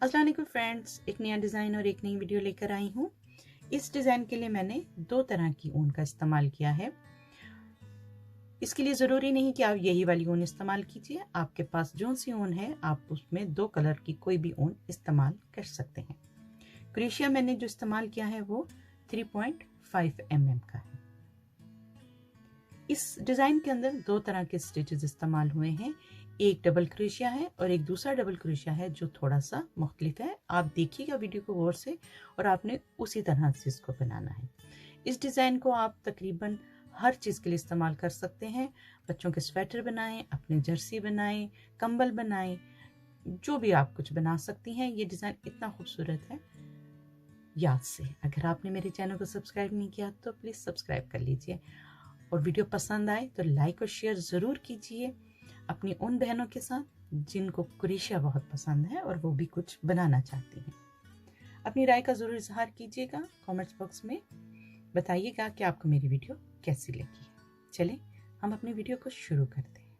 अस्सलाम वालेकुम फ्रेंड्स, एक नया डिज़ाइन और एक नई वीडियो लेकर आई हूँ। इस डिज़ाइन के लिए मैंने 2 तरह की ऊन का इस्तेमाल किया है। इसके लिए ज़रूरी नहीं कि आप यही वाली ऊन इस्तेमाल कीजिए। आपके पास जो सी ऊन है आप उसमें 2 कलर की कोई भी ऊन इस्तेमाल कर सकते हैं। क्रोशिया मैंने जो इस्तेमाल किया है वो 3.5 mm का है। इस डिज़ाइन के अंदर 2 तरह के स्टिचेस इस्तेमाल हुए हैं। एक डबल क्रोशिया है और एक दूसरा डबल क्रोशिया है जो थोड़ा सा मुख्तलिफ है। आप देखिएगा वीडियो को गौर से और आपने उसी तरह से इसको बनाना है। इस डिज़ाइन को आप तकरीबन हर चीज़ के लिए इस्तेमाल कर सकते हैं। बच्चों के स्वेटर बनाएं, अपने जर्सी बनाएं, कंबल बनाएं, जो भी आप कुछ बना सकती हैं। ये डिज़ाइन इतना खूबसूरत है। याद से अगर आपने मेरे चैनल को सब्सक्राइब नहीं किया तो प्लीज़ सब्सक्राइब कर लीजिए और वीडियो पसंद आए तो लाइक और शेयर ज़रूर कीजिए अपनी उन बहनों के साथ जिनको क्रोशिया बहुत पसंद है और वो भी कुछ बनाना चाहती हैं। अपनी राय का ज़रूर इजहार कीजिएगा, कमेंट्स बॉक्स में बताइएगा कि आपको मेरी वीडियो कैसी लगी। चलें हम अपनी वीडियो को शुरू करते हैं।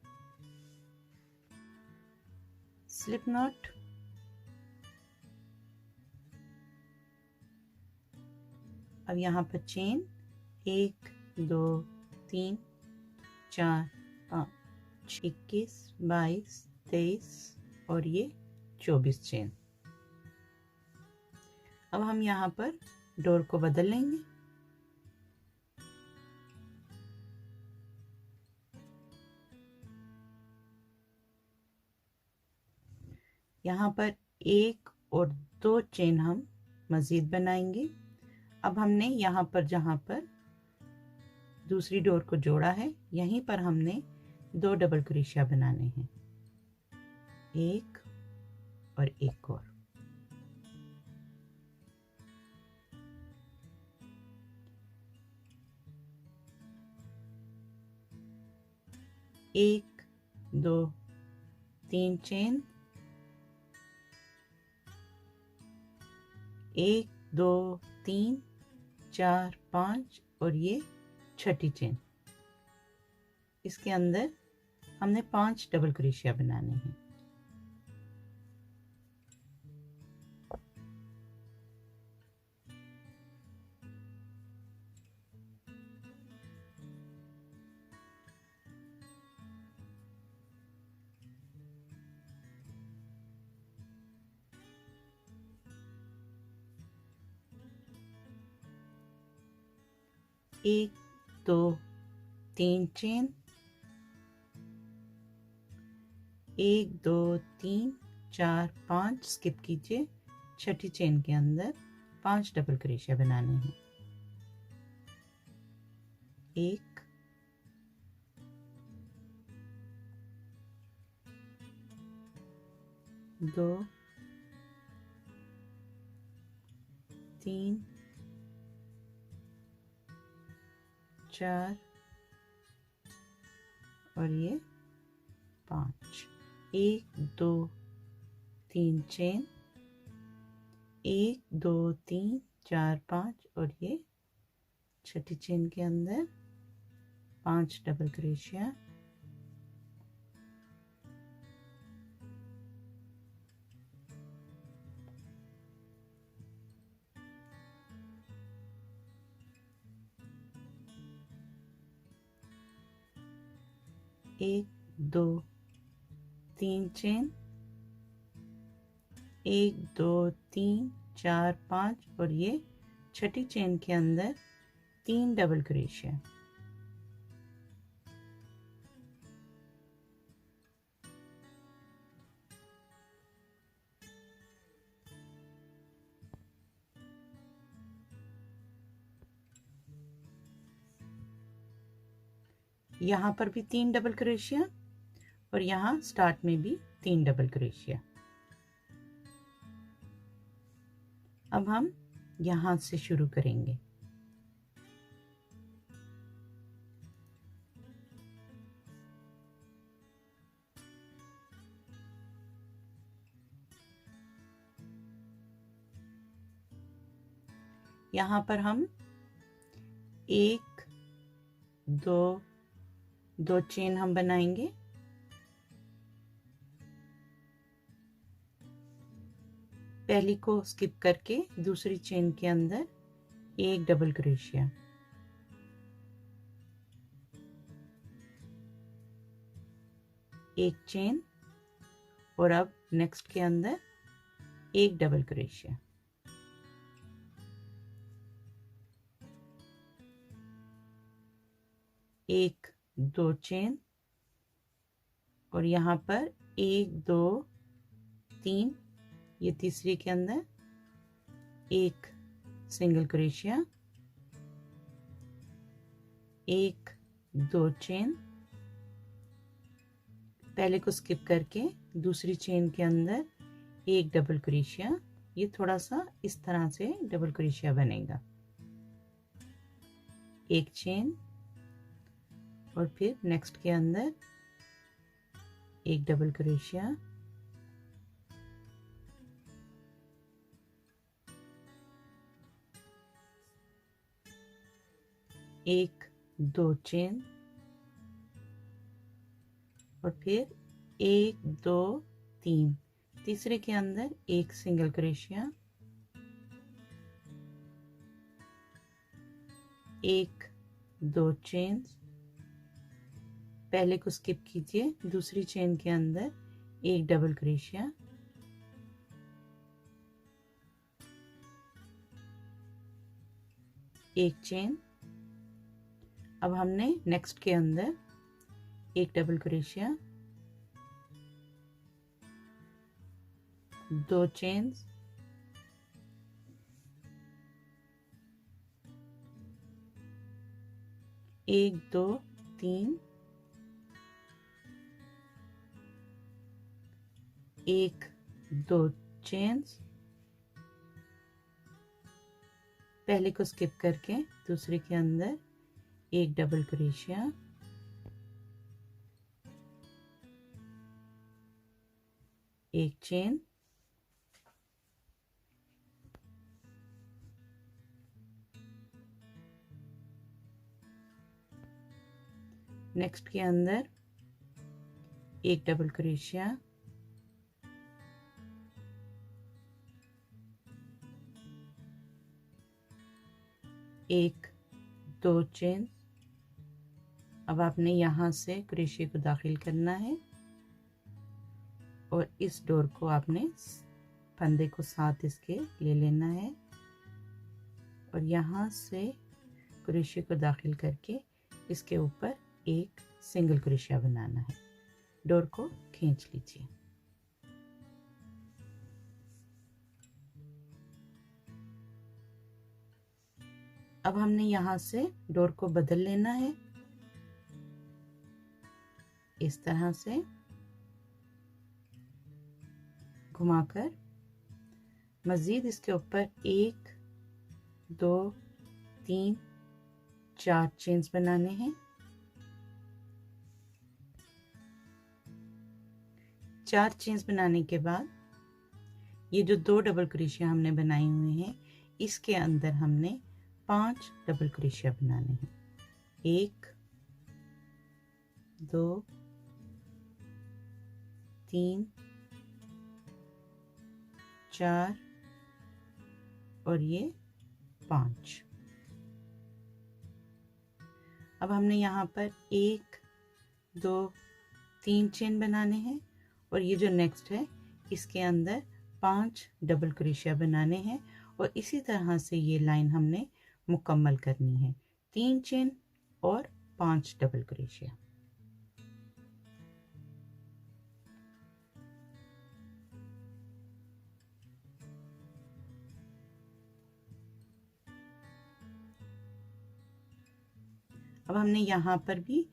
स्लिप नॉट, अब यहाँ पर चेन 1 2 3 4 5 21 22 23 और ये 24 चेन। अब हम यहाँ पर डोर को बदल लेंगे। यहाँ पर 1 और 2 चेन हम मज़ीद बनाएंगे। अब हमने यहाँ पर जहाँ पर दूसरी डोर को जोड़ा है यहीं पर हमने 2 डबल क्रोशिया बनाने हैं, एक और एक और। एक 2 3 चेन, 1 2 3 4 5 और ये छठी चेन। इसके अंदर हमने 5 डबल क्रोशिया बनाने हैं। एक 2 3 चेन, 1 2 3 4 5 स्किप कीजिए, छठी चेन के अंदर 5 डबल क्रोशिया बनाने हैं। 1 2 3 4 और ये 5। 1 2 3 चेन, 1 2 3 4 5 और ये छठी चेन के अंदर 5 डबल क्रोशिया। एक 2 3 चेन, 1 2 3 4 5 और ये छठी चेन के अंदर 3 डबल क्रोशिया। यहाँ पर भी 3 डबल क्रोशिया और यहाँ स्टार्ट में भी 3 डबल क्रोशिया। अब हम यहाँ से शुरू करेंगे। यहाँ पर हम 1 2 चेन हम बनाएंगे, पहली को स्किप करके दूसरी चेन के अंदर एक डबल क्रोशिया, एक चेन, और अब नेक्स्ट के अंदर एक डबल क्रोशिया, एक दो चेन, और यहाँ पर एक दो तीन, ये तीसरी के अंदर एक सिंगल क्रोशिया, एक दो चेन, पहले को स्किप करके दूसरी चेन के अंदर एक डबल क्रोशिया, ये थोड़ा सा इस तरह से डबल क्रोशिया बनेगा, एक चेन, और फिर नेक्स्ट के अंदर एक डबल क्रोशिया, एक दो चेन, और फिर एक दो तीन, तीसरे के अंदर एक सिंगल क्रोशिया, एक दो चेन, पहले को स्किप कीजिए, दूसरी चेन के अंदर एक डबल क्रोशिया, एक चेन, अब हमने नेक्स्ट के अंदर एक डबल क्रोशिया, दो चेन्स, एक दो तीन, एक दो चेन्स, पहले को स्किप करके दूसरे के अंदर एक डबल क्रोशिया, एक चेन, नेक्स्ट के अंदर एक डबल क्रोशिया, एक दो चेन, अब आपने यहाँ से क्रोशिया को दाखिल करना है और इस डोर को आपने फंदे को साथ इसके ले लेना है और यहाँ से क्रोशिया को दाखिल करके इसके ऊपर एक सिंगल क्रोशिया बनाना है। डोर को खींच लीजिए। अब हमने यहाँ से डोर को बदल लेना है, इस तरह से घुमाकर मज़ीद इसके ऊपर एक दो तीन चार चेन्स बनाने हैं। चार चेन्स बनाने के बाद ये जो दो डबल क्रोशिया हमने बनाए हुए हैं इसके अंदर हमने 5 डबल क्रोशिया बनाने हैं। 1 2 3 4 और ये 5। अब हमने यहाँ पर 1 2 3 चेन बनाने हैं और ये जो नेक्स्ट है इसके अंदर 5 डबल क्रोशिया बनाने हैं और इसी तरह से ये लाइन हमने मुकम्मल करनी है। 3 चेन और 5 डबल क्रोशिया। अब हमने यहाँ पर भी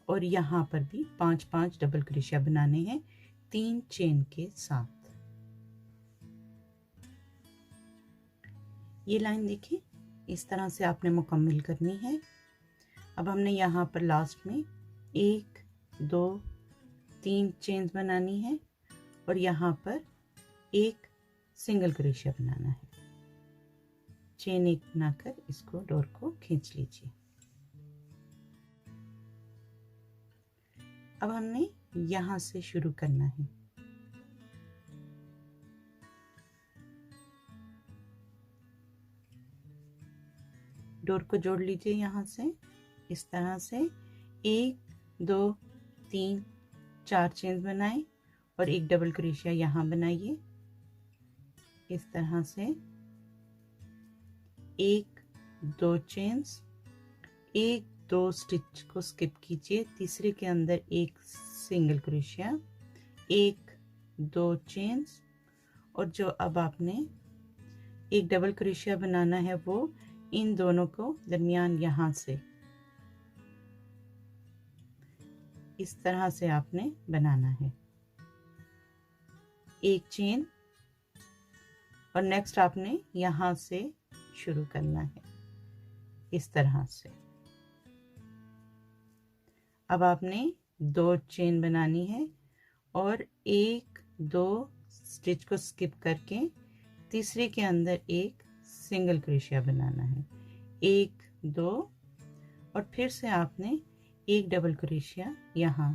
और यहाँ पर भी 5-5 डबल क्रोशिया बनाने हैं 3 चेन के साथ। ये लाइन देखिए इस तरह से आपने मुकम्मल करनी है। अब हमने यहाँ पर लास्ट में 1 2 3 चेन्स बनानी है और यहाँ पर एक सिंगल क्रोशिया बनाना है। चेन एक बनाकर इसको डोर को खींच लीजिए। अब हमने यहाँ से शुरू करना है। डोर को जोड़ लीजिए यहाँ से इस तरह से 1 2 3 4 चेन बनाएं और एक डबल क्रोशिया यहाँ बनाइए इस तरह से 1 2 चेन्स 1 2 स्टिच को स्किप कीजिए तीसरे के अंदर एक सिंगल क्रोशिया 1 2 चेन्स और जो अब आपने एक डबल क्रोशिया बनाना है वो इन दोनों को दरमियान यहाँ से इस तरह से आपने बनाना है एक चेन और नेक्स्ट आपने यहाँ से शुरू करना है इस तरह से। अब आपने 2 चेन बनानी है और 1 2 स्टिच को स्किप करके तीसरे के अंदर एक सिंगल क्रोशिया बनाना है 1 2 और फिर से आपने एक डबल क्रोशिया यहाँ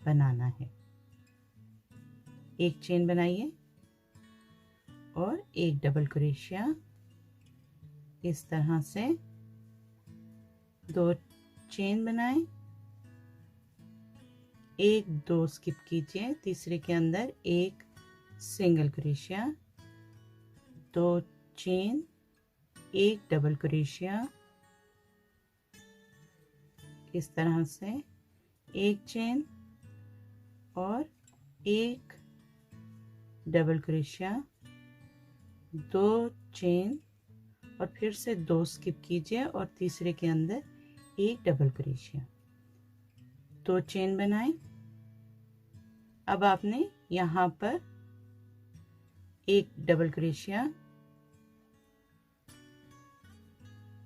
बनाना है एक चेन बनाइए और एक डबल क्रोशिया इस तरह से 2 चेन बनाएं 1 2 स्किप कीजिए तीसरे के अंदर एक सिंगल क्रोशिया 2 चेन एक डबल क्रोशिया इस तरह से एक चेन और एक डबल क्रोशिया 2 चेन और फिर से 2 स्किप कीजिए और तीसरे के अंदर एक डबल क्रोशिया 2 चेन बनाएं। अब आपने यहाँ पर एक डबल क्रोशिया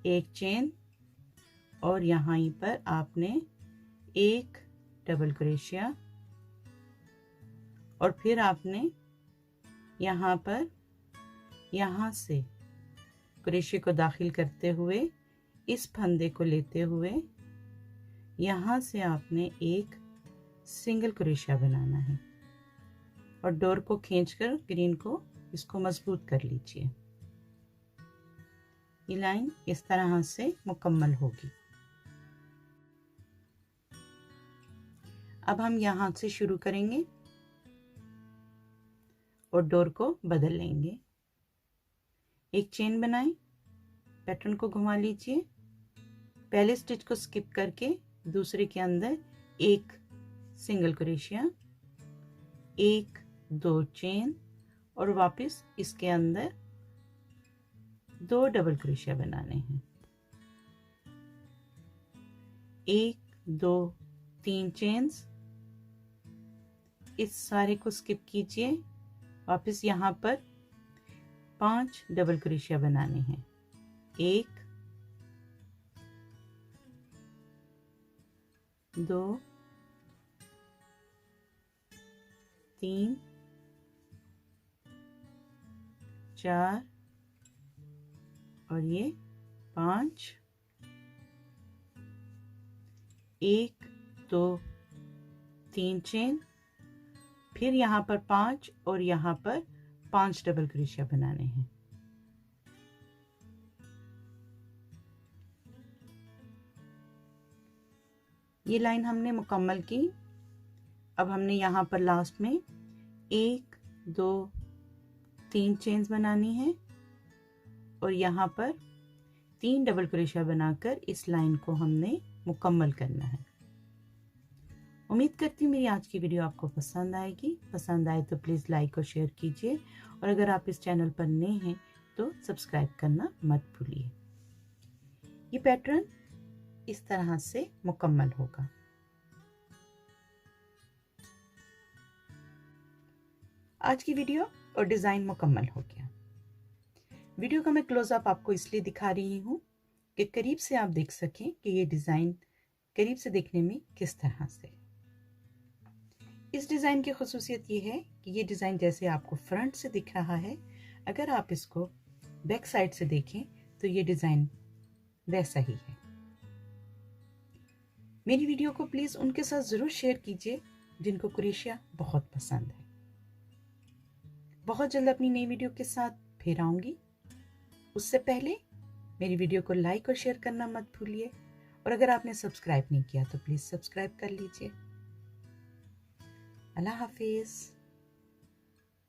एक चेन और यहाँ पर आपने एक डबल क्रोशिया और फिर आपने यहाँ पर यहाँ से क्रोशिया को दाखिल करते हुए इस फंदे को लेते हुए यहाँ से आपने एक सिंगल क्रोशिया बनाना है और डोर को खींचकर ग्रीन को इसको मजबूत कर लीजिए ये लाइन इस तरह से मुकम्मल होगी। अब हम यहाँ से शुरू करेंगे और डोर को बदल लेंगे एक चेन बनाएं पैटर्न को घुमा लीजिए पहले स्टिच को स्किप करके दूसरे के अंदर एक सिंगल क्रोशिया 1 2 चेन और वापस इसके अंदर 2 डबल क्रोशिया बनाने हैं 1 2 3 चेन्स इस सारे को स्किप कीजिए वापस यहाँ पर 5 डबल क्रोशिया बनाने हैं 1 2 3 4 और ये 5 1 2 3 चेन फिर यहाँ पर 5 और यहाँ पर 5 डबल क्रोशिया बनाने हैं ये लाइन हमने मुकम्मल की। अब हमने यहाँ पर लास्ट में 1 2 3 चेन्स बनानी है और यहाँ पर 3 डबल क्रोशिया बनाकर इस लाइन को हमने मुकम्मल करना है। उम्मीद करती हूँ मेरी आज की वीडियो आपको पसंद आएगी। पसंद आए तो प्लीज़ लाइक और शेयर कीजिए और अगर आप इस चैनल पर नए हैं तो सब्सक्राइब करना मत भूलिए। ये पैटर्न इस तरह से मुकम्मल होगा। आज की वीडियो और डिज़ाइन मुकम्मल हो गया। वीडियो का मैं क्लोजअप आपको इसलिए दिखा रही हूँ कि करीब से आप देख सकें कि ये डिज़ाइन करीब से देखने में किस तरह से। इस डिज़ाइन की खुसूसियत ये है कि ये डिज़ाइन जैसे आपको फ्रंट से दिख रहा है, अगर आप इसको बैक साइड से देखें तो ये डिज़ाइन वैसा ही है। मेरी वीडियो को प्लीज़ उनके साथ ज़रूर शेयर कीजिए जिनको क्रोशिया बहुत पसंद है। बहुत जल्द अपनी नई वीडियो के साथ फिर आऊँगी। उससे पहले मेरी वीडियो को लाइक और शेयर करना मत भूलिए, और अगर आपने सब्सक्राइब नहीं किया तो प्लीज़ सब्सक्राइब कर लीजिए। अल्लाह हाफिज़।